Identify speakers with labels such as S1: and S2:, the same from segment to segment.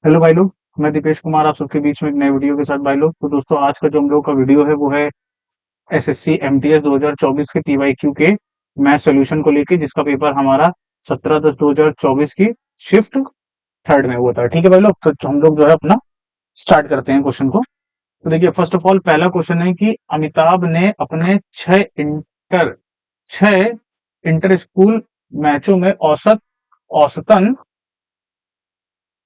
S1: Hello भाई लोग। मैं दीपेश कुमार आप सबके बीच में एक नए वीडियो के साथ भाई लोग। तो दोस्तों आज का जो हम लोग का वीडियो है वो है एसएससी एमटीएस 2024 के पीवाईक्यू के मैथ सॉल्यूशन को लेके, जिसका पेपर हमारा 17/10/2024 की शिफ्ट थर्ड में हुआ था। ठीक है भाई लोग, तो हम लोग जो है अपना स्टार्ट करते हैं क्वेश्चन को। तो देखिए, फर्स्ट ऑफ ऑल पहला क्वेश्चन है कि अमिताभ ने अपने छह इंटर स्कूल मैचों में औसतन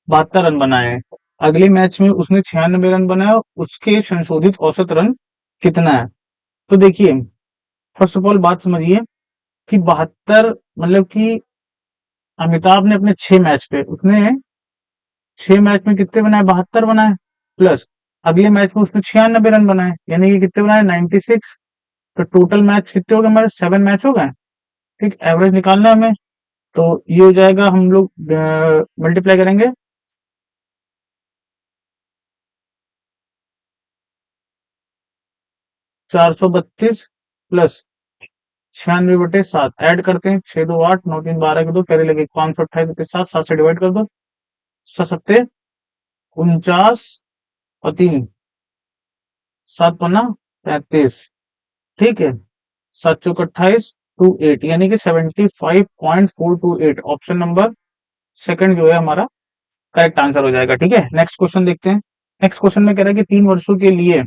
S1: 72 रन बनाए हैं। अगले मैच में उसने 96 रन बनाए और उसके संशोधित औसत रन कितना है। तो देखिए, फर्स्ट ऑफ ऑल बात समझिए कि 72 मतलब कि अमिताभ ने अपने 6 मैच पे उसने 6 मैच में कितने बनाए, 72 बनाए। प्लस अगले मैच में उसने 96 रन बनाए, यानी कि कितने बनाए, 96। तो टोटल मैच कितने हो गए हमारे, 7 मैच हो गए। ठीक, एवरेज निकालना है हमें। तो ये हो जाएगा, हम लोग मल्टीप्लाई करेंगे 432 प्लस 96/7 ऐड करते हैं, 6 2 8 9 3 12 के दो कैरे लगे 528 के साथ 7 से डिवाइड कर दो। 7 7 49 और 3 7 5 35। ठीक है, 7 4 28 यानी कि 75.428 ऑप्शन नंबर सेकंड जो है हमारा करेक्ट आंसर हो जाएगा। ठीक है, नेक्स्ट क्वेश्चन देखते हैं। नेक्स्ट क्वेश्चन में कह रहा है कि 3 वर्षों के लिए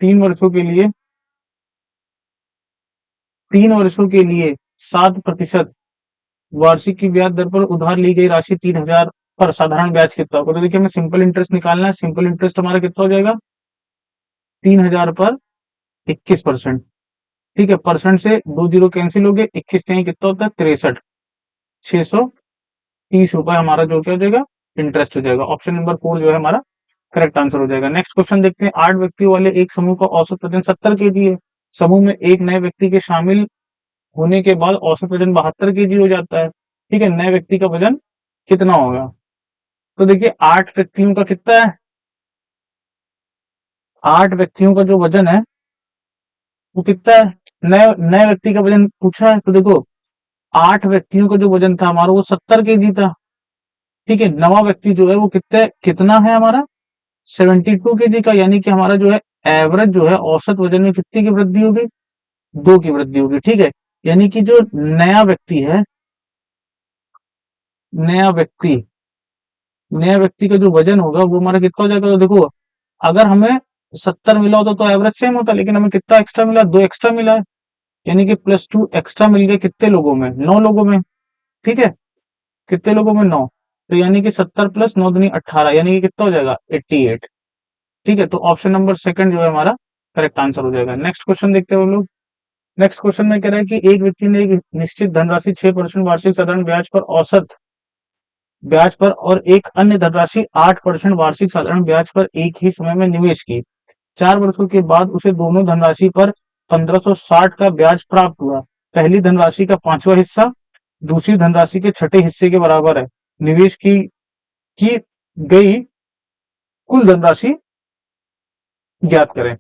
S1: 3 वर्षों के लिए 7% वार्षिक की ब्याज दर पर उधार ली गई राशि 3,000 पर साधारण ब्याज कितना होगा। तो देखिए, हमें सिंपल इंटरेस्ट निकालना है। सिंपल इंटरेस्ट हमारा कितना हो जाएगा, 3,000 पर 21%। ठीक है, परसेंट से 2 जीरो कैंसिल हो गए, 21 कितना होता है, 63,630 रुपए हमारा जो क्या हो जाएगा, इंटरेस्ट हो जाएगा। ऑप्शन नंबर 4 जो है हमारा करेक्ट आंसर हो जाएगा। नेक्स्ट क्वेश्चन देखते हैं। 8 व्यक्तियों वाले एक समूह का औसत वजन 70 kg है। समूह में एक नए व्यक्ति के शामिल होने के बाद औसत वजन 72 kg हो जाता है। ठीक है, नए व्यक्ति का वजन कितना होगा। तो देखिए, 8 व्यक्तियों का कितना है, 8 व्यक्तियों का जो वजन है वो कितना है, नए नए व्यक्ति का वजन पूछा है। तो देखो, 8 व्यक्तियों का जो वजन था हमारा वो 70 kg था। ठीक है, नवा व्यक्ति जो है वो कितना है हमारा, 72 kg का, यानी कि हमारा जो है एवरेज जो है औसत वजन में कितनी की वृद्धि होगी, 2 की वृद्धि होगी। ठीक है, यानी कि जो नया व्यक्ति है, नया व्यक्ति नया व्यक्ति का जो वजन होगा वो हमारा कितना हो जाएगा। तो देखो, अगर हमें 70 मिला होता तो एवरेज सेम होता, लेकिन हमें कितना एक्स्ट्रा मिला, 2 एक्स्ट्रा मिला है, यानी कि +2 एक्स्ट्रा मिल गया। कितने लोगों में, 9 लोगों में। ठीक है, कितने लोगों में, 9। तो यानी कि 70 + 9 दूनी 18, यानी कि कितना हो जाएगा, 88। ठीक है, तो ऑप्शन नंबर सेकंड जो है हमारा करेक्ट आंसर हो जाएगा। नेक्स्ट क्वेश्चन देखते हैं हम लोग। नेक्स्ट क्वेश्चन में कह रहा है कि एक व्यक्ति ने एक निश्चित धनराशि 6% वार्षिक साधारण ब्याज पर और एक अन्य धनराशि 8% वार्षिक साधारण ब्याज पर एक ही समय में निवेश की। 4 वर्षों के बाद उसे दोनों धनराशि पर 1560 का ब्याज प्राप्त हुआ। पहली धनराशि का 5वां हिस्सा दूसरी धनराशि के छठे हिस्से के बराबर है। निवेश की गई कुल धनराशि ज्ञात करें।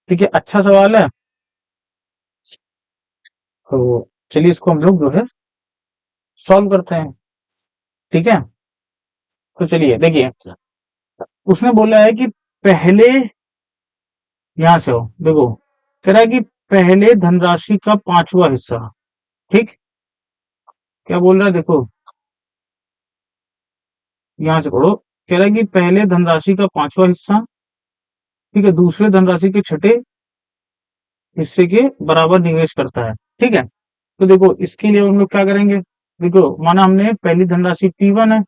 S1: ठीक है, अच्छा सवाल है। तो चलिए इसको हम लोग जो है सॉल्व करते हैं। ठीक है, तो चलिए देखिए, उसने बोला है कि पहले, यहां से हो देखो, कह रहा है कि पहले धनराशि का 5वां हिस्सा। ठीक, क्या बोल रहा है देखो, यहां से पढ़ो। कह रहा है कि पहले धनराशि का 5वां हिस्सा, ठीक है, दूसरे धनराशि के छठे हिस्से के बराबर निवेश करता है। ठीक है, तो देखो इसके लिए हम लोग क्या करेंगे। देखो, माना हमने पहली धनराशि P1 है,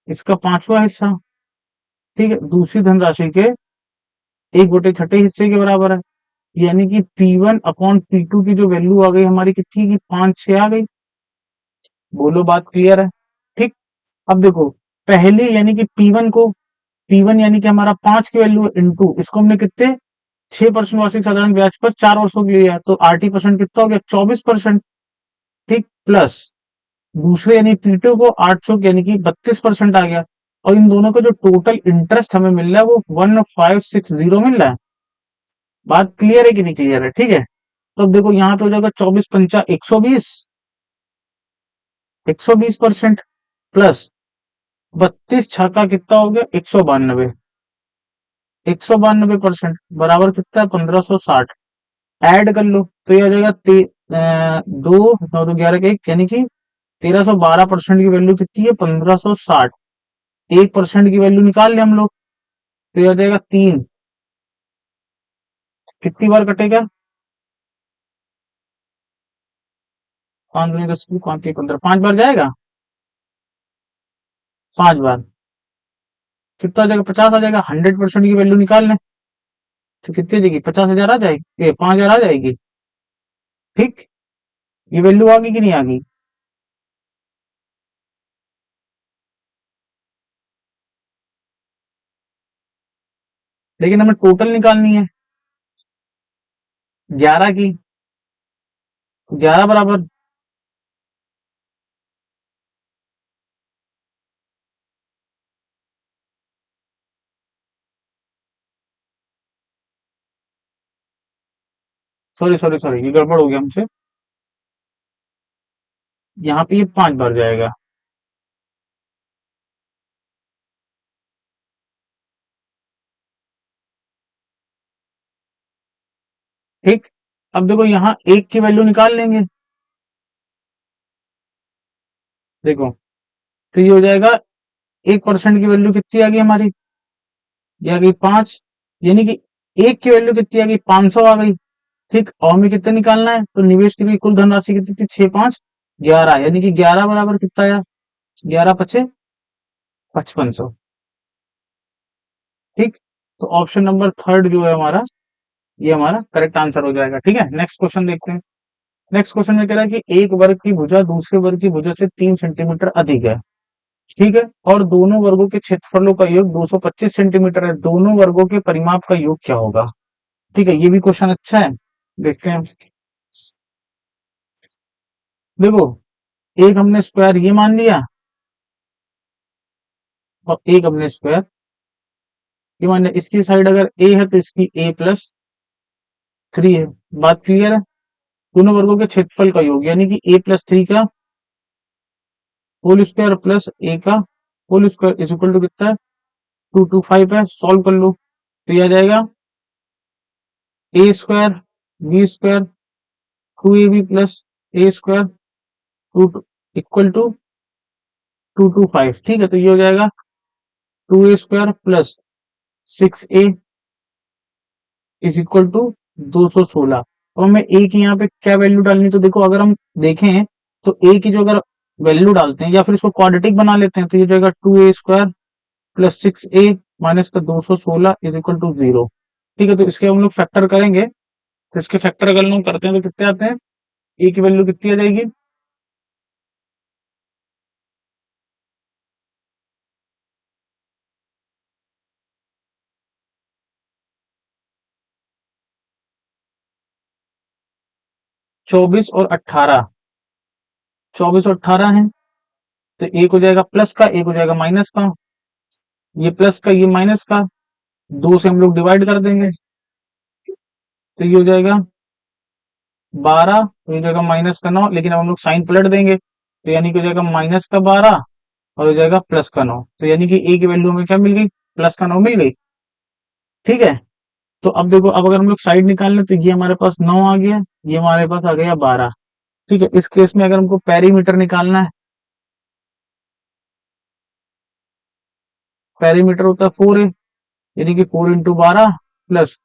S1: इसका 5वां हिस्सा, ठीक है, दूसरी धनराशि के 1/6 हिस्से के बराबर है, यानी कि P1/P2 की जो वैल्यू आ गई हमारी कितनी की, 5/6 आ गई। बोलो बात क्लियर है। ठीक, अब देखो, पहली यानी कि P1 यानी कि हमारा 5 की वैल्यू इंटू इसको हमने कितने, 6% वार्षिक साधारण ब्याज पर 4 वर्षों के लिए है, तो RT% कितना हो गया, 24%। ठीक, प्लस दूसरे यानी P2 को 800 यानी कि 32% आ गया। और इन दोनों का जो टोटल इंटरेस्ट हमें मिल रहा है वो 1560 मिल रहा है। बात क्लियर है कि नहीं क्लियर है। ठीक है, तो अब देखो यहाँ पे हो जाएगा 24 पंचा 120, 120% प्लस 32 छक्का कितना हो गया, 192। 192% बराबर कितना है, 1560। ऐड कर लो तो ये आ जाएगा दो, नौ दो ग्यारह का एक, यानी कि 1312% की वैल्यू कितनी है, 1560। 1% की वैल्यू निकाल ले हम लोग, तो ये आ जाएगा 3। कितनी बार कटेगा, 5 दूनी 10, 5 3 15, 5 बार जाएगा। 5 बार कितना आ जाएगा, 50 आ जाएगा। 100% की वैल्यू निकाल लें तो कितनी आ जाएगी, 50,000 आ जाएगी, ये 5,000 आ जाएगी। ठीक, ये वैल्यू आ गई कि नहीं आ गई। लेकिन हमें टोटल निकालनी है 11 की, तो 11 बराबर, सॉरी सॉरी सॉरी, ये गड़बड़ हो गया हमसे। यहाँ पे ये 5 बार जाएगा। ठीक, अब देखो यहाँ एक की वैल्यू निकाल लेंगे। देखो, तो ये हो जाएगा, 1% की वैल्यू कितनी आ गई हमारी, ये आ गई 5। यानी कि एक की वैल्यू कितनी आ गई, 500 आ गई। ठीक, और हमें कितना निकालना है, तो निवेश की भी कुल धनराशि कितनी थी, 6 5 11, यानी कि 11 बराबर कितना आया, 11 पचे 5500। ठीक, तो ऑप्शन नंबर थर्ड जो है हमारा, ये हमारा करेक्ट आंसर हो जाएगा। ठीक है, नेक्स्ट क्वेश्चन देखते हैं। नेक्स्ट क्वेश्चन में कह रहा है कि एक वर्ग की भुजा दूसरे वर्ग की भुजा से 3 सेंटीमीटर अधिक है। ठीक है, और दोनों वर्गों के क्षेत्रफलों का योग 225 सेंटीमीटर है, दोनों वर्गों के परिमाप का योग क्या होगा। ठीक है, ये भी क्वेश्चन अच्छा है, देखते हैं। देखो, एक हमने स्क्वायर ये मान लिया, और एक हमने स्क्वायर ये मान लिया। इसकी साइड अगर ए है तो इसकी A+3 है। बात क्लियर है। दोनों वर्गों के क्षेत्रफल का योग, यानी कि A+3 का होल स्क्वायर प्लस ए का whole square is equal to कितना है, 225 है। सॉल्व कर लो तो यह आ जाएगा A² B² 2AB plus A² two equal to 225। ठीक है, तो ये हो जाएगा 2A² plus 6A is equal to 216। अब हमें ए की यहाँ पे क्या वैल्यू डालनी, तो देखो अगर हम देखें तो ए की जो अगर वैल्यू डालते हैं या फिर इसको क्वाड्रेटिक बना लेते हैं, तो ये जाएगा 2A² प्लस 6A माइनस का 216 इज इक्वल टू 0। ठीक है, तो इसके हम लोग फैक्टर करेंगे, तो इसके फैक्टर अगर हम लोग करते हैं तो कितने आते हैं, ए की वैल्यू कितनी आ जाएगी, 24 और 18। 24 और 18 है, तो एक हो जाएगा प्लस का, एक हो जाएगा माइनस का। ये प्लस का ये माइनस का, दो से हम लोग डिवाइड कर देंगे, तो ये हो जाएगा 12, तो ये जाएगा माइनस का 9, लेकिन अब हम लोग साइन पलट देंगे, तो यानी कि हो जाएगा माइनस का 12 और हो जाएगा प्लस का 9। तो यानी कि ए की वैल्यू हमें क्या मिल गई, प्लस का 9 मिल गई। ठीक है, तो अब देखो, अब अगर हम लोग साइड निकाल लें तो ये हमारे पास 9 आ गया, ये हमारे पास आ गया 12। ठीक है, इस केस में अगर हमको पेरीमीटर निकालना है, पेरीमीटर होता है 4A, यानी कि 4 × 12 प्लस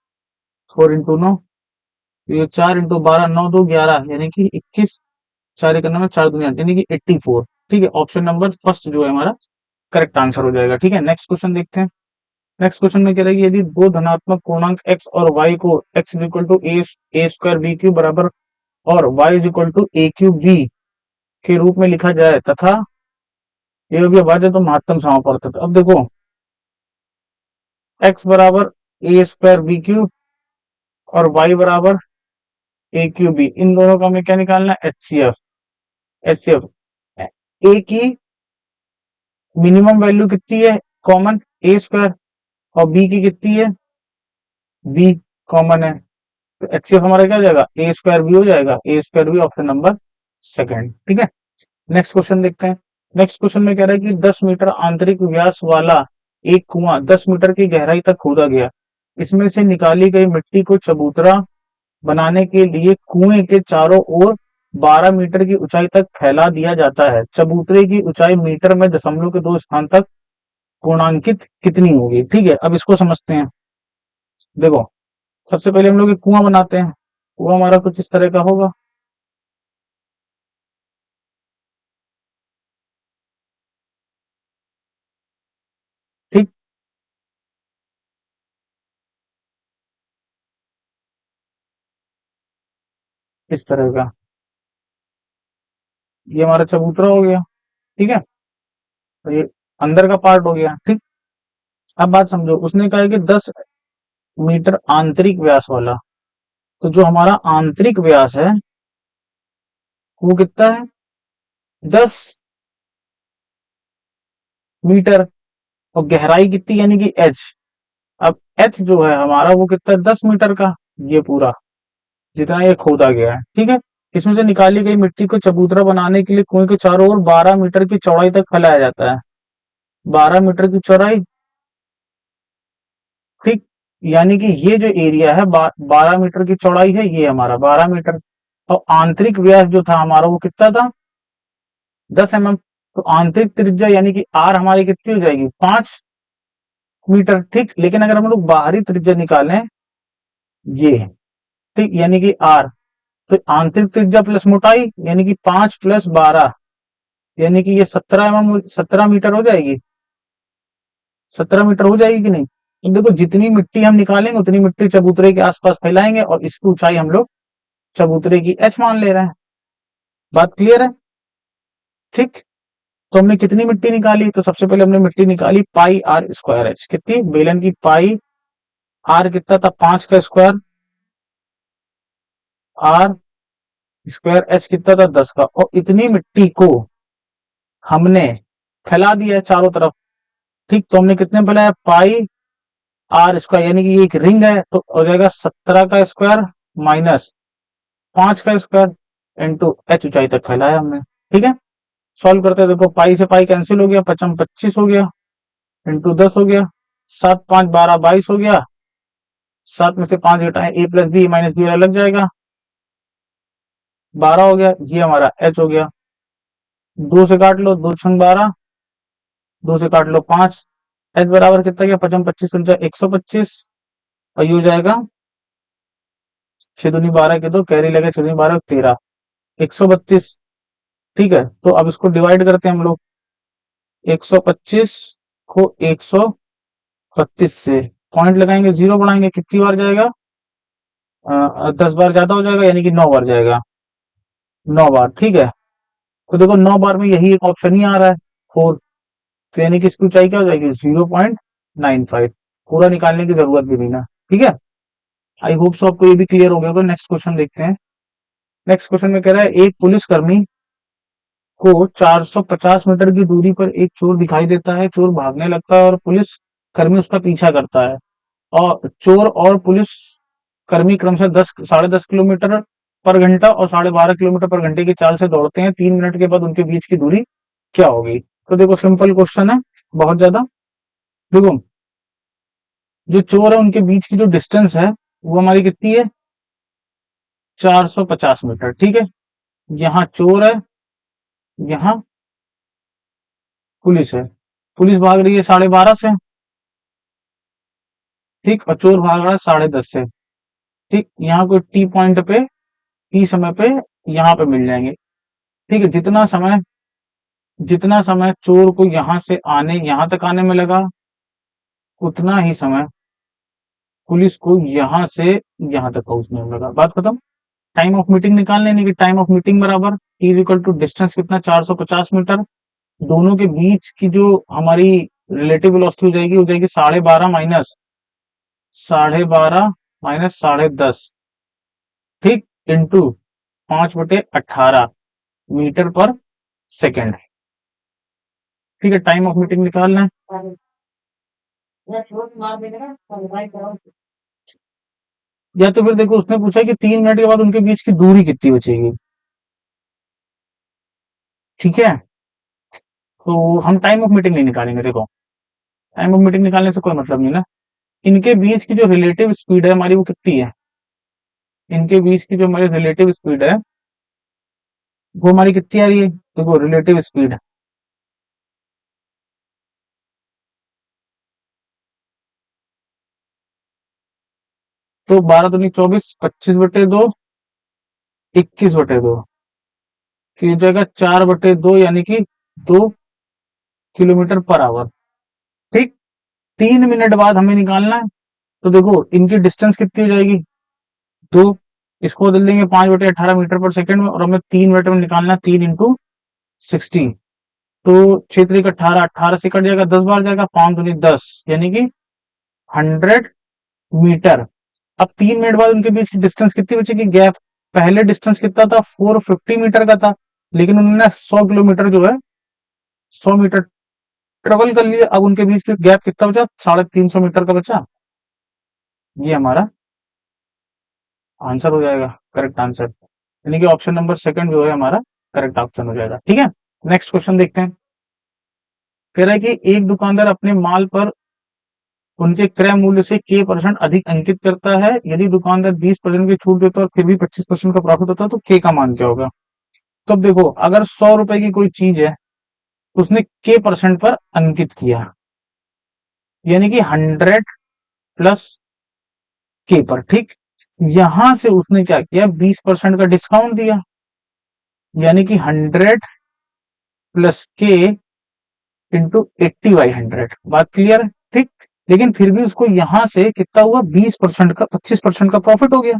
S1: 4 × 9, ये 4 × 12 9 2 11, यानी कि 21, 4 करने में 4 दूनी 8, यानी कि 84। ठीक है, ऑप्शन नंबर फर्स्ट जो है हमारा करेक्ट आंसर हो जाएगा। ठीक है, नेक्स्ट क्वेश्चन देखते हैं। नेक्स्ट क्वेश्चन में कह रहा है कि यदि दो धनात्मक पूर्णांक x और y को x is equal to A² B³ बराबर और y is equal to A³ B के रूप में लिखा जाए तथा ये भी बात है तो महत्तम समापवर्तक। अब देखो, x बराबर A²B³ और y बराबर A³ इन दोनों का हमें क्या निकालना है, HCF। ए की मिनिमम वैल्यू कितनी है, कॉमन A², और बी की कितनी है, बी कॉमन है, तो एचसीएफ हमारा क्या हो जाएगा, A² भी हो जाएगा, A² भी, ऑप्शन नंबर सेकंड। ठीक है, नेक्स्ट क्वेश्चन देखते हैं। नेक्स्ट क्वेश्चन में कह रहा है कि 10 मीटर आंतरिक व्यास वाला एक कुआं 10 मीटर की गहराई तक खोदा गया। इसमें से निकाली गई मिट्टी को चबूतरा बनाने के लिए कुएं के चारों ओर 12 मीटर की ऊंचाई तक फैला दिया जाता है। चबूतरे की ऊंचाई मीटर में दशमलव के दो स्थान तक पूर्णांकित कितनी होगी? ठीक है, अब इसको समझते हैं। देखो, सबसे पहले हम लोग एक कुआं बनाते हैं। कुआं हमारा कुछ इस तरह का होगा। ठीक, इस तरह का ये हमारा चबूतरा हो गया। ठीक है, तो ये अंदर का पार्ट हो गया। ठीक, अब बात समझो, उसने कहा है कि 10 मीटर आंतरिक व्यास वाला। तो जो हमारा आंतरिक व्यास है वो कितना है? 10 मीटर। और गहराई कितनी, यानी कि एच। अब एच जो है हमारा वो कितना है? 10 मीटर का। ये पूरा जितना ये खोदा गया है। ठीक है, इसमें से निकाली गई मिट्टी को चबूतरा बनाने के लिए कुएं के चारों ओर 12 मीटर की चौड़ाई तक फैलाया जाता है। 12 मीटर की चौड़ाई। ठीक, यानी कि ये जो एरिया है 12 मीटर की चौड़ाई है, ये हमारा 12 मीटर। और आंतरिक व्यास जो था हमारा वो कितना था? 10 mm। तो आंतरिक त्रिज्या यानी कि आर हमारी कितनी हो जाएगी? 5 मीटर। ठीक, लेकिन अगर हम लोग बाहरी त्रिज्या निकालें, ये है, ठीक, यानी कि आर, तो आंतरिक त्रिज्या प्लस मोटाई यानी कि 5 + 12, यानी कि ये 17 मीटर हो जाएगी। 17 मीटर हो जाएगी कि नहीं? तो देखो, जितनी मिट्टी हम निकालेंगे उतनी मिट्टी चबूतरे के आसपास फैलाएंगे, और इसकी ऊंचाई हम लोग चबूतरे की एच मान ले रहे हैं। बात क्लियर है? ठीक, तो हमने कितनी मिट्टी निकाली? तो सबसे पहले हमने मिट्टी निकाली पाई आर स्क्वायर एच। कितनी? बेलन की पाई। आर कितना था? 5 का स्क्वायर। आर स्क्वायर एच कितना था? 10 का। और इतनी मिट्टी को हमने फैला दिया है चारों तरफ। ठीक, तो हमने कितने में फैलाया? पाई आर स्क्वायर, यानी कि ये एक रिंग है, तो हो जाएगा 17 का स्क्वायर माइनस 5 का स्क्वायर इंटू एच ऊंचाई तक फैलाया हमने। ठीक है, सॉल्व करते हैं। देखो, पाई से पाई कैंसिल हो गया, 25 हो गया, इंटू 10 हो गया, 7 5 12 22 हो गया। 7 में से 5 घटाएं, a + b - b लग जाएगा, 12 हो गया। ये हमारा एच हो गया। 2 से काट लो, 2 × 12, 2 से काट लो 5। एच बराबर कितना गया? 55 25 125। और ये हो जाएगा 6 दूनी 12 के 2, कैरी लगे 6 दूनी 12 13, 132। ठीक है, तो अब इसको डिवाइड करते हैं हम लोग। 125 को 132 से पॉइंट लगाएंगे, जीरो बढ़ाएंगे, कितनी बार जाएगा? 10 बार ज्यादा हो जाएगा, यानी कि 9 बार जाएगा। 9 बार। ठीक है, तो देखो 9 बार में यही एक ऑप्शन ही आ रहा है, 4। तो यानी कि इसकी ऊंचाई क्या हो जाएगी? 0.95। पूरा निकालने की जरूरत भी नहीं ना। ठीक है, आई होप सो आपको ये भी क्लियर हो गया होगा। नेक्स्ट क्वेश्चन देखते हैं। नेक्स्ट क्वेश्चन में कह रहा है, एक पुलिसकर्मी को 450 मीटर की दूरी पर एक चोर दिखाई देता है। चोर भागने लगता है और पुलिस कर्मी उसका पीछा करता है। और चोर और पुलिस कर्मी क्रमशः 10 साढ़े 10 किलोमीटर पर घंटा और 12.5 किलोमीटर पर घंटे की चाल से दौड़ते हैं। 3 मिनट के बाद उनके बीच की दूरी क्या होगी? तो देखो, सिंपल क्वेश्चन है, बहुत ज्यादा। देखो, जो चोर है उनके बीच की जो डिस्टेंस है वो हमारी कितनी है? 450 मीटर। ठीक है, यहाँ चोर है, यहाँ पुलिस है। पुलिस भाग रही है 12.5 से। ठीक, और चोर भाग रहा है 10.5 से। ठीक, यहाँ कोई टी पॉइंट पे, टी समय पे यहाँ पे मिल जाएंगे। ठीक है, जितना समय चोर को यहाँ तक आने में लगा, उतना ही समय पुलिस को यहाँ से यहाँ तक पहुंचने में लगा। बात खत्म। टाइम ऑफ मीटिंग निकाल लेने की। टाइम ऑफ मीटिंग बराबर टी इक्वल टू डिस्टेंस कितना? 450 मीटर। दोनों के बीच की जो हमारी रिलेटिव वेलोसिटी हो जाएगी 12.5 - 12.5 - 10.5। ठीक, इंटू 5/18 मीटर पर सेकेंड। ठीक है, टाइम ऑफ मीटिंग निकालना है। या तो फिर देखो, उसने पूछा कि 3 मिनट के बाद उनके बीच की दूरी कितनी बचेगी। ठीक है, तो हम टाइम ऑफ मीटिंग नहीं निकालेंगे। देखो, टाइम ऑफ मीटिंग निकालने से कोई मतलब नहीं ना। इनके बीच की जो रिलेटिव स्पीड है हमारी वो कितनी है, इनके बीच की जो हमारी रिलेटिव स्पीड है वो हमारी कितनी आ रही है, देखो रिलेटिव स्पीड। तो 12 दूनी 24, 25/2, 21/2, तो ये हो जाएगा 4/2 यानी कि 2 किलोमीटर पर आवर। ठीक, 3 मिनट बाद हमें निकालना है। तो देखो इनकी डिस्टेंस कितनी हो जाएगी, 2, इसको बदल देंगे 5/18 मीटर पर सेकंड में, और हमें 3 मिनट में निकालना है, 3 × 60। तो 6×3 = 18, 18 से कट जाएगा, 10 बार जाएगा, 5 दूनी 10 यानी कि 100 मीटर। अब 3 मिनट बाद उनके बीच की डिस्टेंस कितनी बचेगी, गैप। पहले डिस्टेंस कितना था, 450 मीटर का था, लेकिन उन्होंने 100 किलोमीटर जो है 100 मीटर ट्रेवल कर लिए। अब उनके बीच में गैप कितना बचा, 350 मीटर का बचा। ये हमारा आंसर हो जाएगा, करेक्ट आंसर, यानी कि ऑप्शन नंबर सेकंड जो है हमारा करेक्ट ऑप्शन हो जाएगा। ठीक है, नेक्स्ट क्वेश्चन देखते हैं। कह रहा है कि एक दुकानदार अपने माल पर उनके क्रय मूल्य से k% अधिक अंकित करता है। यदि दुकानदार 20% की छूट देता है और फिर भी 25% का प्रॉफिट होता है तो k का मान क्या होगा। तो अब देखो, अगर 100 रुपए की कोई चीज है, उसने k% पर अंकित किया, यानी कि 100 + k पर। ठीक, यहां से उसने क्या किया, 20% का डिस्काउंट दिया, यानी कि 100 + k × 80/100। बात क्लियर है। ठीक, लेकिन फिर भी उसको यहां से कितना हुआ, 20% का, 25% का प्रॉफिट हो गया।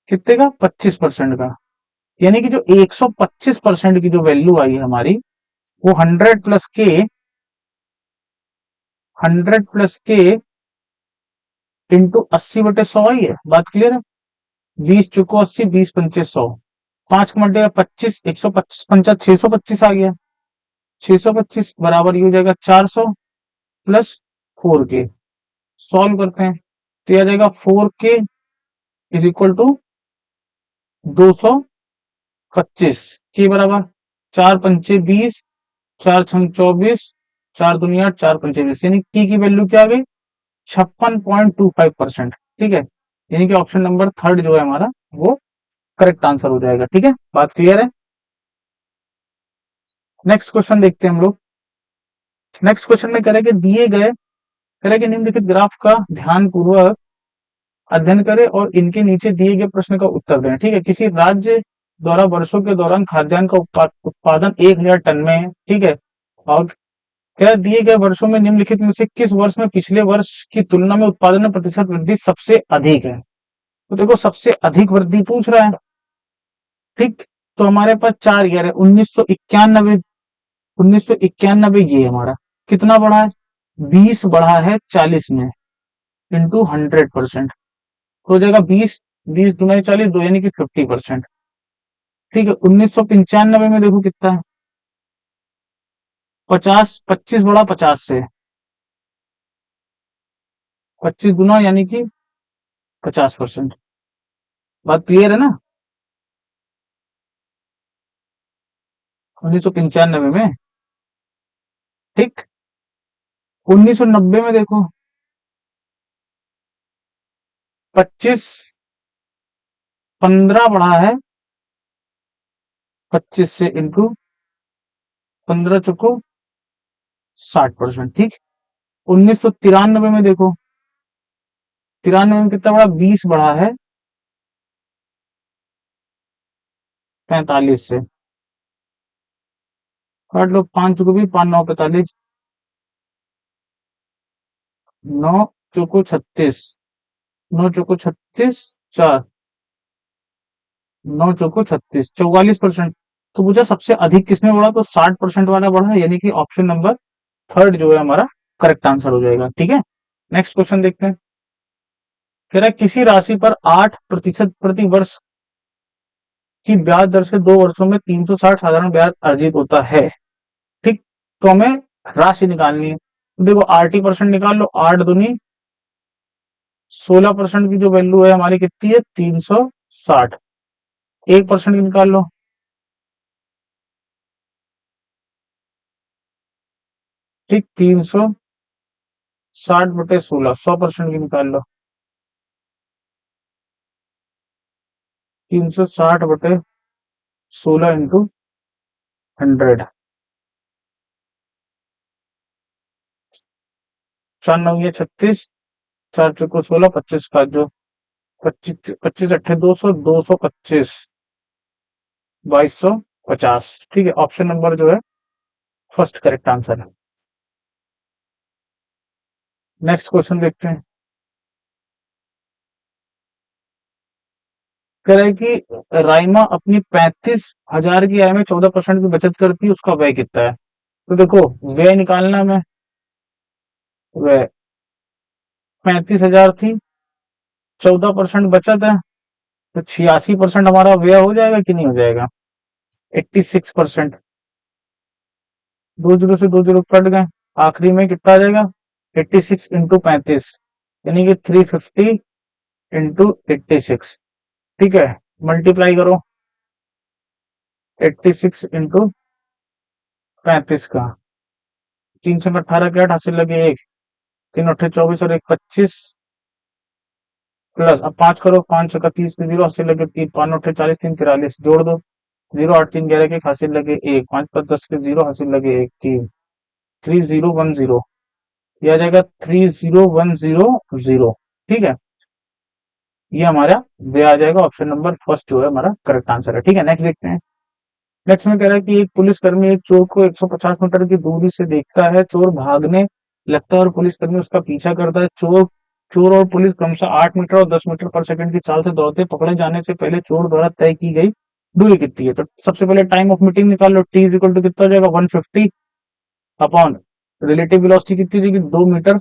S1: कितने का, 25% का। यानी कि जो 125% की जो वैल्यू आई है हमारी, वो 100 + k आई है। बात क्लियर है। 20 × 80, 20 × 5 = 100, 5 का मल्टीप्लाई 25, 125 पंचा 625 आ गया। 625 बराबर ये हो जाएगा 400 + 4k। सॉल्व करते हैं तो यह आ जाएगा 4k = 225। के बराबर 4×5 = 20, 4×6 = 24, 4×2 = 8, 4×5 = 20, यानी की वैल्यू क्या आ गई, 56.25%। ठीक है, यानी कि ऑप्शन नंबर थर्ड जो है हमारा वो करेक्ट आंसर हो जाएगा। ठीक है, बात क्लियर है। नेक्स्ट क्वेश्चन देखते हैं हम लोग। नेक्स्ट क्वेश्चन में कह रहे हैं कि दिए गए, कह रहे हैं कि निम्नलिखित ग्राफ का ध्यान पूर्वक अध्ययन करें और इनके नीचे दिए गए प्रश्न का उत्तर दें। ठीक है, किसी राज्य द्वारा वर्षों के दौरान खाद्यान्न का उत्पादन 1000 टन में है। ठीक है, और क्या दिए गए वर्षों में निम्नलिखित में से किस वर्ष में पिछले वर्ष की तुलना में उत्पादन में प्रतिशत वृद्धि सबसे अधिक है। तो देखो सबसे अधिक वृद्धि पूछ रहा है। ठीक, तो हमारे पास 4 ईयर है, 1991, 1991 ये हमारा कितना बढ़ा है, 20 बढ़ा है 40 में, इंटू 100%, तो हो जाएगा 20, 20×2 = 40, 2 यानी कि 50%। ठीक है, 1995 में देखो कितना है, 50, 25 बढ़ा 50 से, 25 गुना यानी कि 50%। बात क्लियर है ना। 1995 में। ठीक, 1990 में देखो 25, 15 बढ़ा है 25 से, इंटू 15×4 = 60%। ठीक, 1993 में देखो, 93 में कितना बढ़ा, 20 बढ़ा है 45 से, काट लो, 5 भी 5×9 = 45, 9×4 = 36, 9×4 = 36, 4, 9×4 = 36, 44%। तो पूछा सबसे अधिक किसमें बढ़ा, तो 60% वाला बढ़ा, यानी कि ऑप्शन नंबर थर्ड जो है हमारा करेक्ट आंसर हो जाएगा। ठीक है, नेक्स्ट क्वेश्चन देखते हैं। कह रहा है किसी राशि पर 8% प्रति वर्ष की ब्याज दर से 2 वर्षों में 360 साधारण ब्याज अर्जित होता है। ठीक, तो हमें राशि निकालनी है। तो देखो 80% निकाल लो, 8 दूनी 16% की जो वैल्यू है हमारी कितनी है, 360। 1% की निकाल लो, ठीक 360/16 100% की निकाल लो। 360/16 इंटू 100। 4 9 36, 4 4 16, 25 का जो 25 25 8 200, 225, 2250। ठीक है, ऑप्शन नंबर जो है फर्स्ट करेक्ट आंसर है। नेक्स्ट क्वेश्चन देखते हैं। कह रहा है कि राइमा अपनी 35,000 की आय में 14% की बचत करती है, उसका व्यय कितना है? तो देखो, व्यय निकालना में, व्यय 35,000 थी, 14% बचत है, तो 86% हमारा व्यय हो जाएगा कि नहीं हो जाएगा? 86%। 2 जीरो से 2 जीरो कट गए, आखिरी में कितना आ जाएगा? 86 इंटू 35, यानी कि 350 इंटू 86। ठीक है, मल्टीप्लाई करो 86 इंटू 35 का। 3 से 18 के 8 हासिल लगे 1, 3 8 24 और 1 25, प्लस अब 5 करो, 5 6 30 के 0 हासिल लगे 3, 5 9 40 3 43, जोड़ दो 0 8 3 11 के हासिल लगे 1, 5 5 10 के 0 हासिल लगे 1 3, 3010, यह आ जाएगा 30100। ठीक है, ये हमारा वे आ जाएगा, ऑप्शन नंबर फर्स्ट जो है हमारा करेक्ट आंसर है। ठीक है, नेक्स्ट देखते हैं। नेक्स्ट में कह रहा है कि एक पुलिसकर्मी एक चोर को 150 मीटर की दूरी से देखता है, चोर भागने लगता है और पुलिसकर्मी उसका पीछा करता है। चोर चोर और पुलिस क्रमशः 8 मीटर और 10 मीटर पर सेकंड की चाल से दौड़ते, पकड़े जाने से पहले चोर द्वारा तय की गई दूरी कितनी है? तो सबसे पहले टाइम ऑफ मीटिंग निकाल लो, टी इज इक्वल टू कितना हो जाएगा? 150 अपॉन रिलेटिव वेलोसिटी कितनी देगी? 2 मीटर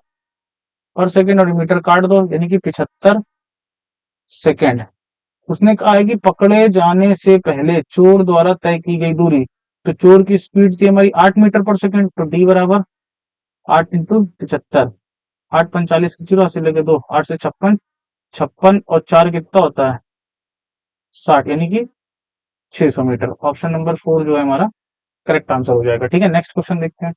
S1: पर सेकंड, और मीटर काट दो यानी कि 75 सेकंड। उसने कहा है कि पकड़े जाने से पहले चोर द्वारा तय की गई दूरी, तो चोर की स्पीड थी हमारी 8 मीटर पर सेकंड, तो डी बराबर 8 इंटू 75। 8 45 की 0 हासिल लगे 2, 8 से 56, 56 और 4 कितना होता है? 60, यानी कि 600 मीटर। ऑप्शन नंबर 4 जो है हमारा करेक्ट आंसर हो जाएगा। ठीक है, नेक्स्ट क्वेश्चन देखते हैं।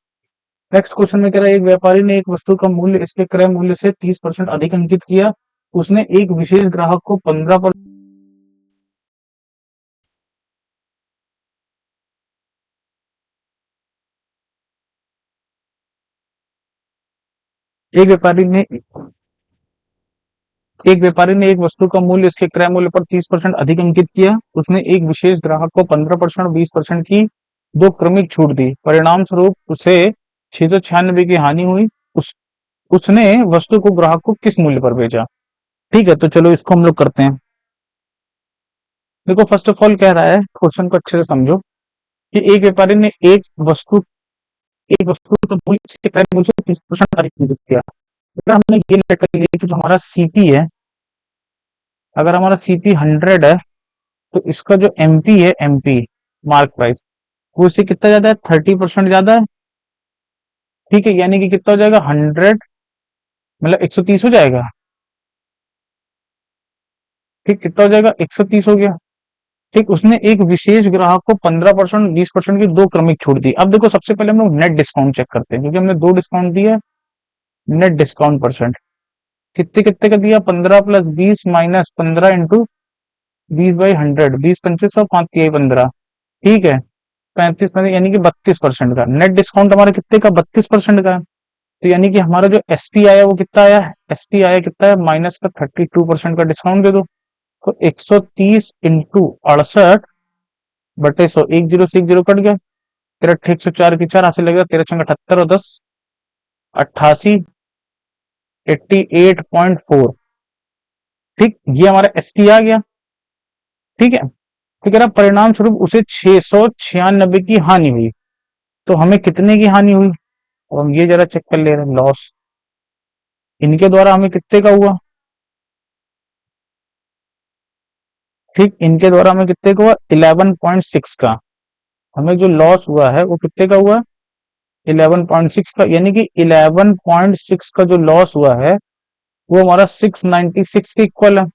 S1: नेक्स्ट क्वेश्चन में कह रहा है एक व्यापारी ने एक वस्तु का मूल्य इसके क्रय मूल्य से 30% अधिक अंकित किया। उसने एक विशेष ग्राहक को 15%। एक व्यापारी ने एक व्यापारी ने एक वस्तु का मूल्य इसके क्रय मूल्य पर 30% अधिक अंकित किया। उसने एक विशेष ग्राहक को 15% और 20% की दो क्रमिक छूट दी। परिणाम स्वरूप उसे 696 की हानि हुई। उसने वस्तु को ग्राहक को किस मूल्य पर बेचा? ठीक है, तो चलो इसको हम लोग करते हैं। देखो, फर्स्ट ऑफ ऑल कह रहा है, क्वेश्चन को अच्छे से समझो कि एक व्यापारी ने एक वस्तु का मूल्य इसके क्रय मूल्य से 30% अधिक अंकित किया। अगर हमने ये लेट कर लिया कि जो हमारा सीपी है, अगर हमारा सीपी 100 है, तो इसका जो एमपी है, एमपी मार्क प्राइस, वो इससे कितना ज्यादा है? 30% ज्यादा है। ठीक है, यानी कि कितना हो जाएगा? 100 मतलब 130 हो जाएगा। ठीक, कितना हो जाएगा? 130 हो गया। ठीक, उसने एक विशेष ग्राहक को 15% 20% की दो क्रमिक छूट दी। अब देखो, सबसे पहले हम लोग नेट डिस्काउंट चेक करते हैं, क्योंकि हमने दो डिस्काउंट दिया। नेट डिस्काउंट परसेंट कितने कितने का दिया? 15 प्लस 20 माइनस 15 इंटू 20/100, 20 25 5 15। ठीक है, 35 में यानी कि 32% का नेट डिस्काउंट हमारा कितने का? 32% का। तो यानी कि हमारा जो एसपी आया वो कितना आया? एसपी आया कितना है? माइनस का 32% का डिस्काउंट दे दो। तो 130 इंटू 68/100, 1 जीरो से 1 जीरो कट गया। तेरह 104 की 4 हासिल लगेगा, 13 6 78 और 10 88, 88.4। ठीक, ये हमारा एसपी आ गया। ठीक है, तो कह रहा परिणाम स्वरूप उसे 696 की हानि हुई। तो हमें कितने की हानि हुई? और हम ये जरा चेक कर ले रहे हैं, लॉस इनके द्वारा हमें कितने का हुआ? ठीक, इनके द्वारा हमें कितने का हुआ? 11.6 का। हमें जो लॉस हुआ है वो कितने का हुआ? 11.6 का, यानी कि 11.6 का जो लॉस हुआ है वो हमारा 696 के इक्वल है।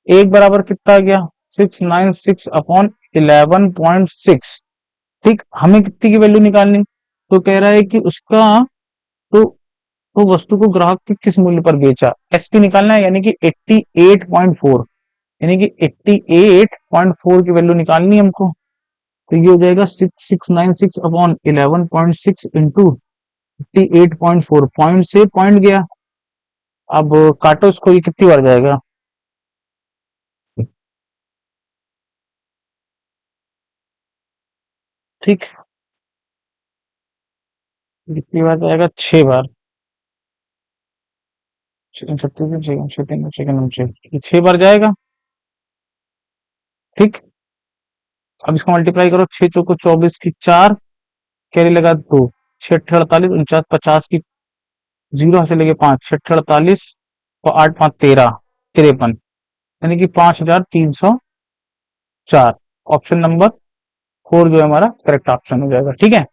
S1: एक बराबर कितना आ गया? 696 अपॉन 11.6। ठीक, हमें कितनी की वैल्यू निकालनी? तो कह रहा है कि उसका तो तो वस्तु को ग्राहक के किस मूल्य पर बेचा, एसपी निकालना है, यानी कि 88.4, यानी कि 88.4 की वैल्यू निकालनी है हमको। तो ये हो जाएगा 6696 अपॉन 11.6 इंटू 88.4, पॉइंट से पॉइंट गया। अब काटो इसको, ये कितनी बार जाएगा, ठीक, कितनी बार जाएगा, 6 बार, चिकन छत्तीस चिकन चिकन चिकन चिकन 6 बार जाएगा, ठीक। अब इसको मल्टीप्लाई करो, 6 चौको 24 की 4, कैरी लगा 2, 6 8 48 49 50 की, जीरो से लेके 5, 6 8 48 और 8 5 13, 53, यानी कि 5304। ऑप्शन नंबर 4 जो है हमारा करेक्ट ऑप्शन हो जाएगा, ठीक है।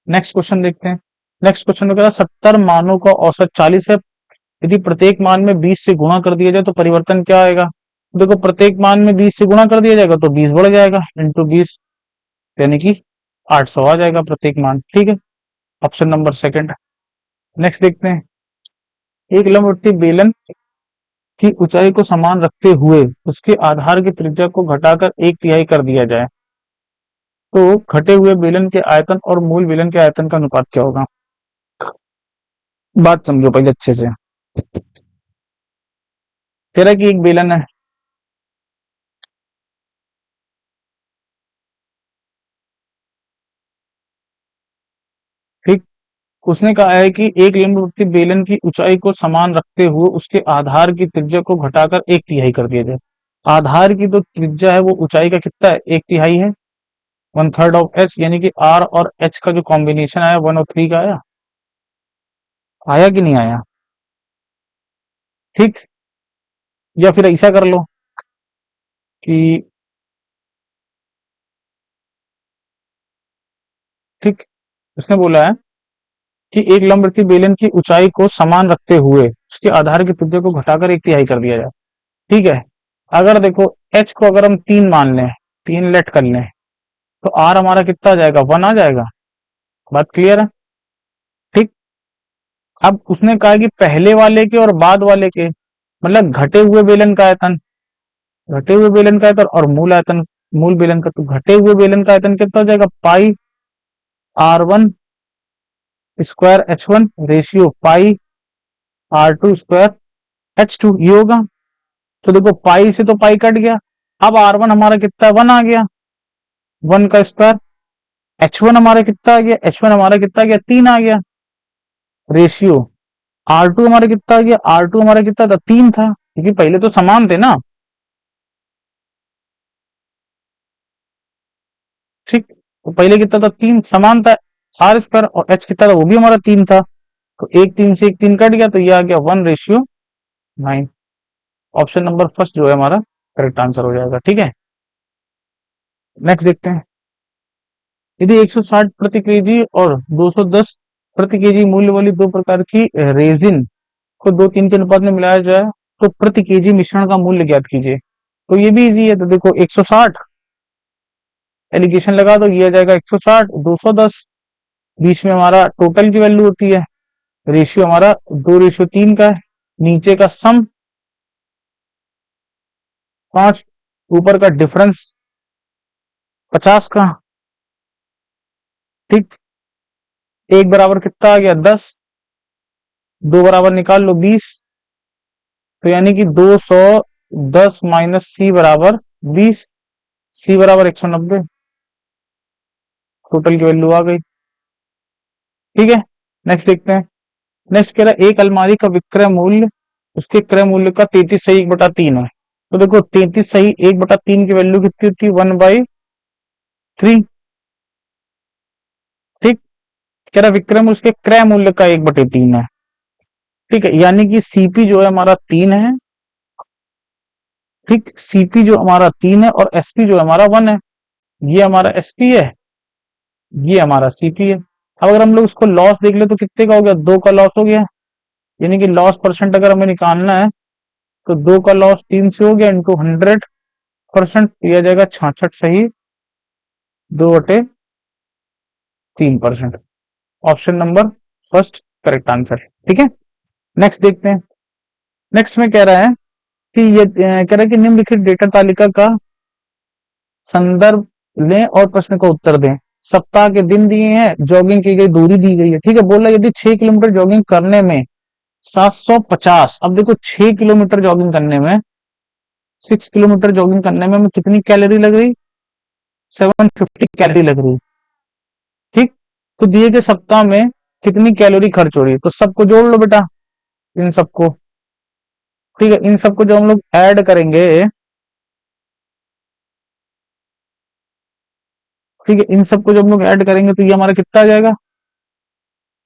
S1: नेक्स्ट क्वेश्चन देखते हैं। नेक्स्ट क्वेश्चन में कह रहा है 70 मानों का औसत 40 है, यदि प्रत्येक मान में 20 से गुणा कर दिया जाए तो परिवर्तन क्या आएगा। देखो प्रत्येक मान में 20 से गुणा कर दिया जाएगा तो 20 बढ़ जाएगा, इंटू 20, यानी कि 800 आ जाएगा प्रत्येक मान, ठीक है। Option number second. नेक्स्ट देखते हैं, एक लंबवर्ती बेलन की ऊंचाई को समान रखते हुए उसके आधार की त्रिज्या को घटाकर 1/3 कर दिया जाए तो घटे हुए बेलन के आयतन और मूल बेलन के आयतन का अनुपात क्या होगा। बात समझो पहले अच्छे से। तेरा की एक बेलन है, ठीक। उसने कहा है कि एक लंबवर्ती बेलन की ऊंचाई को समान रखते हुए उसके आधार की त्रिज्या को घटाकर 1/3 कर दिया जाए। आधार की जो त्रिज्या है वो ऊंचाई का कितना है, 1/3 है, 1/3 ऑफ एच, यानी कि आर और एच का जो कॉम्बिनेशन आया 1/3 का आया, आया कि नहीं आया, ठीक। या फिर ऐसा कर लो कि, ठीक, उसने बोला है कि एक लंबवर्ती बेलन की ऊंचाई को समान रखते हुए उसके आधार की त्रिज्या को घटाकर 1/3 कर दिया जाए, ठीक है। अगर देखो एच को अगर हम 3 मान लें, 3 लेट कर लें, तो आर हमारा कितना आ जाएगा, 1 आ जाएगा। बात क्लियर है, ठीक। अब उसने कहा कि पहले वाले के और बाद वाले के, मतलब घटे हुए बेलन का आयतन, घटे हुए बेलन का आयतन और मूल आयतन, मूल बेलन का, तो घटे हुए बेलन का आयतन कितना हो जाएगा, पाई R1 स्क्वायर H1 रेशियो पाई R2 स्क्वायर H2, ये होगा। तो देखो पाई से तो पाई कट गया, अब R1 हमारा कितना, 1 आ गया, 1 का स्क्वायर, H1 हमारा कितना आ गया, H1 हमारा कितना आ गया, 3 आ गया, रेशियो R2 हमारा कितना आ गया, R2 हमारा कितना था, 3 था, क्योंकि पहले तो समान थे ना, ठीक। तो पहले कितना था, 3 समान था, R2 और H कितना था, वो भी हमारा 3 था, तो एक 3 से एक 3 कट गया, तो ये आ गया 1:9। ऑप्शन नंबर फर्स्ट जो है हमारा करेक्ट आंसर हो जाएगा, ठीक है। नेक्स्ट देखते हैं, यदि 160 प्रति केजी और 210 प्रति केजी मूल्य वाली दो प्रकार की रेजिन को 2:3 के अनुपात में मिलाया जाए तो प्रति केजी मिश्रण का मूल्य ज्ञात कीजिए। तो ये भी इजी है, तो देखो 160 एलिगेशन लगा दो, ये आ जाएगा 160, 210, बीच में हमारा टोटल की वैल्यू होती है, रेशियो हमारा 2:3 का है, नीचे का सम 5, ऊपर का डिफरेंस 50 का, ठीक। एक बराबर कितना आ गया, 10, दो बराबर निकाल लो 20, तो यानी कि 210 माइनस सी बराबर 20, सी बराबर 190, टोटल की वैल्यू आ गई, ठीक है। नेक्स्ट देखते हैं। नेक्स्ट कह रहा है एक अलमारी का विक्रय मूल्य उसके क्रय मूल्य का 33 सही 1/3 है। तो देखो 33 सही 1/3 की वैल्यू कितनी होती है, 1/3, ठीक। कह रहा विक्रय मूल्य उसके क्रय मूल्य का 1/3 है, ठीक है, यानी कि सीपी जो है हमारा 3 है, ठीक, सीपी जो हमारा 3 है और एसपी जो हमारा 1 है, ये हमारा एसपी है, ये हमारा सीपी है। अब अगर हम लोग उसको लॉस देख ले तो कितने का हो गया, 2 का लॉस हो गया, यानी कि लॉस परसेंट अगर हमें निकालना है तो 2 का लॉस 3 से हो गया, इंटू 100% दिया जाएगा 66 सही 2/3%, option number first correct answer. ठीक है, नेक्स्ट देखते हैं। नेक्स्ट में कह रहा है कि ये कह रहा है कि निम्नलिखित डेटा तालिका का संदर्भ लें और प्रश्न का उत्तर दें। सप्ताह के दिन दिए हैं, जॉगिंग की गई दूरी दी गई है। ठीक है, बोला यदि 6 किलोमीटर जॉगिंग करने में 750, अब देखो 6 किलोमीटर जॉगिंग करने में 6 किलोमीटर जॉगिंग करने में हमें कितनी कैलोरी लग रही, 750 कैलोरी लग रही। ठीक, तो दिए गए सप्ताह में कितनी कैलोरी खर्च हो रही है, तो सबको जोड़ लो बेटा, इन सबको। ठीक है, इन सबको जो हम लोग ऐड करेंगे, ठीक है, इन सबको जब हम लोग ऐड करेंगे तो ये हमारा कितना आ जाएगा,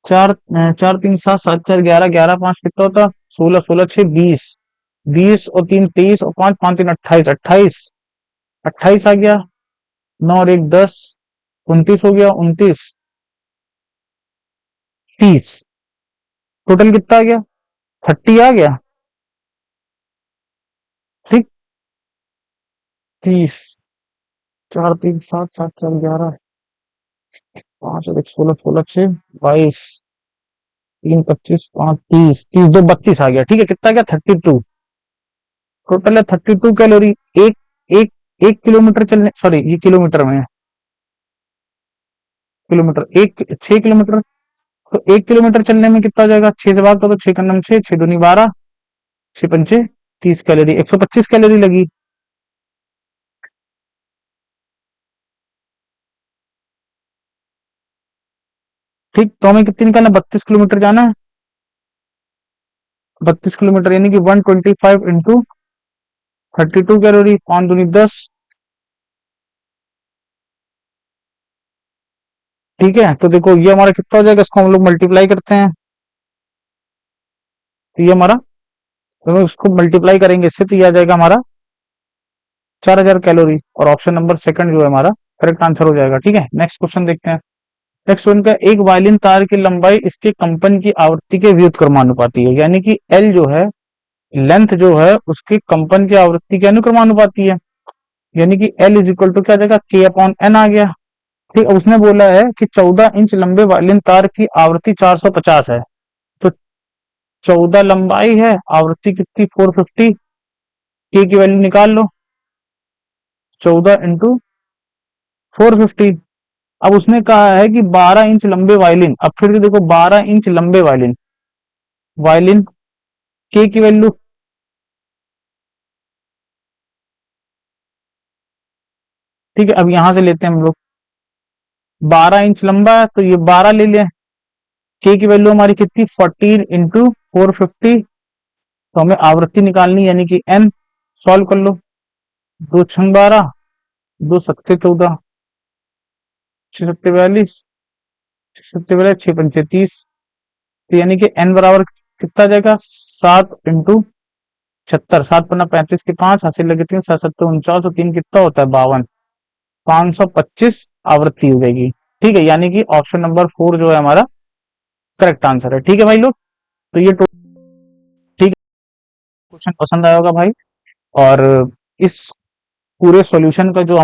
S1: चार चार तीन सात, सात चार ग्यारह, ग्यारह पांच कितना होता, 16, 16 6 20, 20 और 3 23 और 5 5 3 28, 28, 28 आ गया, 9 और 1 10, 29 हो गया, 29 30, टोटल कितना आ गया, 30 आ गया। ठीक, 30, 4 3 7 7 4 11, 5 और 1 16, 16 6 22, 3 25 5 30, 30 2 32 आ गया। ठीक है, कितना आ गया, 32, टोटल है 32 कैलोरी। एक एक एक किलोमीटर चलने, सॉरी ये किलोमीटर में है, किलोमीटर एक 6 किलोमीटर, तो 1 किलोमीटर चलने में कितना हो जाएगा, 6 से भाग दो तो 6 का नाम 6, 6 दूनी 12, 6 पंचे 30 कैलोरी, 125 कैलोरी लगी। ठीक, तो हमें कितनी निकालना, 32 किलोमीटर जाना है, 32 किलोमीटर यानी कि 125 इंटू 32 कैलोरी, 5 दूनी 10। ठीक है, तो देखो ये हमारा कितना हो जाएगा, इसको हम लोग मल्टीप्लाई करते हैं, तो ये हमारा, तो हम इसको मल्टीप्लाई करेंगे इससे, तो ये आ जाएगा हमारा 4000 कैलोरी, और ऑप्शन नंबर सेकंड जो है हमारा करेक्ट आंसर हो जाएगा। ठीक है, नेक्स्ट क्वेश्चन देखते हैं। नेक्स्ट वन का, एक वायलिन तार की लंबाई इसके कंपन की आवृत्ति के व्युत्क्रमानुपाती है, यानी कि एल जो है, लेंथ जो है उसके कंपन की आवृत्ति के अनुक्रमानुपाती है, यानी कि एल इज इक्वल टू क्या आ जाएगा, के अपॉन एन आ गया। ठीक, उसने बोला है कि 14 इंच लंबे वायलिन तार की आवृत्ति 450 है, तो 14 लंबाई है, आवृत्ति कितनी 450, के की वैल्यू निकाल लो, 14 इंटू 450। अब उसने कहा है कि 12 इंच लंबे वायलिन, अब फिर देखो 12 इंच लंबे वायलिन, वायलिन के की वैल्यू, ठीक है, अब यहां से लेते हैं हम लोग, 12 इंच लंबा है तो ये 12 ले लें, के की वैल्यू हमारी कितनी 14 इंटू 450, तो हमें आवृत्ति निकालनी यानी कि एन, सॉल्व कर लो, 2 छंग 12, 2 सत्ते 14, 6 सत्ते 42, 6 सत्ते 42, 6 पंचे 30, तो यानी कि एन बराबर कितना जाएगा, 7 इंटू 76, 7 पन्ना 35 के 5 हासिल लगे 3, 7 सत्ते 49 और 3 कितना होता है 52, 525 आवृत्ति हो जाएगी। ठीक है, यानी कि ऑप्शन नंबर 4 जो है हमारा करेक्ट आंसर है। ठीक है भाई लोग, तो ये ठीक है, क्वेश्चन पसंद आया होगा भाई, और इस पूरे सॉल्यूशन का जो